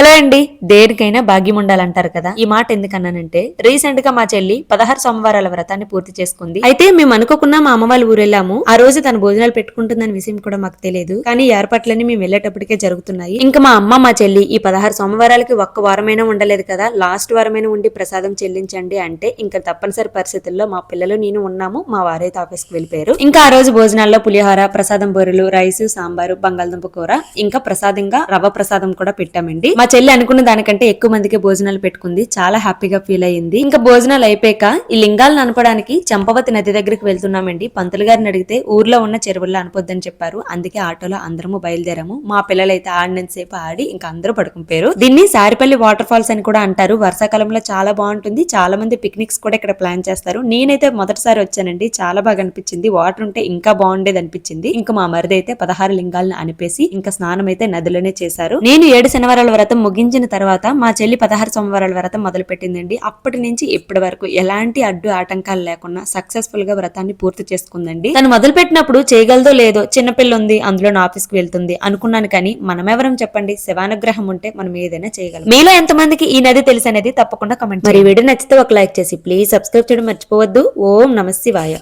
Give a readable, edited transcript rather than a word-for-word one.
Hello అండి. దేనికైనా భాగ్యం ఉండాలంటారు కదా. ఈ మాట ఎందుకన్నానంటే రీసెంట్ గా మా చెల్లి 16 సోమవారాల వ్రతాన్ని పూర్తి చేసుకుంది. అయితే మేము అనుకోకున్నా మా అమ్మ వాళ్ళ ఊరు వెళ్ళాము. ఆ రోజు తన భోజనాలు పెట్టుకుంటుందనే విషయం కూడా మాకు తెలియదు. కానీ ఏర్పాట్లన్నీ మేము వెళ్ళేటప్పటికే జరుగుతున్నాయి. ఇంకా మా అమ్మ మా చెల్లి ఈ 16 సోమవారాలకి ఒక్క వారమైనా ఉండలేదు కదా, లాస్ట్ వారమైనా ఉండి ప్రసాదం చెల్లించండి అంటే ఇంకా తప్పనిసరి పరిస్థితుల్లో మా పిల్లలు నేను ఉన్నాము. మా వారైతే ఆఫీస్ కి వెళ్ళిపోయారు. ఇంకా ఆ రోజు భోజనాల్లో పులిహోర, ప్రసాదం బొరులు, రైస్, సాంబారు, బంగాళదుంప కూర, ఇంకా ప్రసాదంగా రవ్వ ప్రసాదం కూడా పెట్టామండి. మా చెల్లి అనుకున్న దానికంటే ఎక్కువ మందికి భోజనాలు పెట్టుకుంది. చాలా హ్యాపీగా ఫీల్ అయ్యింది. ఇంకా భోజనాలు అయిపోయాక ఈ లింగాలను అనుపడానికి చంపవతి నది దగ్గరికి వెళ్తున్నామండి. పంతులు గారిని అడిగితే ఊర్లో ఉన్న చెరువుల్లో అనుపోద్దని చెప్పారు. అందుకే ఆటోలో అందరము బయలుదేరాము. మా పిల్లలైతే ఆడినంతసేపు ఆడి ఇంకా అందరూ పడుకుంటారు. దీన్ని సారిపల్లి వాటర్ ఫాల్స్ అని కూడా అంటారు. వర్షాకాలంలో చాలా బాగుంటుంది. చాలా మంది పిక్నిక్స్ కూడా ఇక్కడ ప్లాన్ చేస్తారు. నేనైతే మొదటిసారి వచ్చానండి. చాలా బాగా అనిపించింది. వాటర్ ఉంటే ఇంకా బాగుండేది అనిపించింది. ఇంకా మా మరిది అయితే 16 లింగాలను అనిపేసి ఇంకా స్నానం అయితే నదిలోనే చేశారు. నేను 7 శనివారాల వ్రతం ముగించిన తర్వాత మా చెల్లి 16 సోమవారాల వ్రతం మొదలు పెట్టిందండి. అప్పటి నుంచి ఇప్పటి వరకు ఎలాంటి అడ్డు ఆటంకాలు లేకుండా సక్సెస్ఫుల్ గా వ్రతాన్ని పూర్తి చేసుకుందండి. తను మొదలు పెట్టినప్పుడు చేయగలదో లేదో, చిన్నపిల్ల ఉంది, అందులో ఆఫీస్ కి వెళ్తుంది అనుకున్నాను. కానీ మనమెవరం చెప్పండి, శివానుగ్రహం ఉంటే మనం ఏదైనా చేయగలం. మీలో ఎంతమందికి ఈ నది తెలుసు అనేది తప్పకుండా కమెంట్. మరి వీడియో నచ్చితే ఒక లైక్ చేసి ప్లీజ్ సబ్స్క్రైబ్ చేయడం మర్చిపోవద్దు. ఓం నమః శివాయ.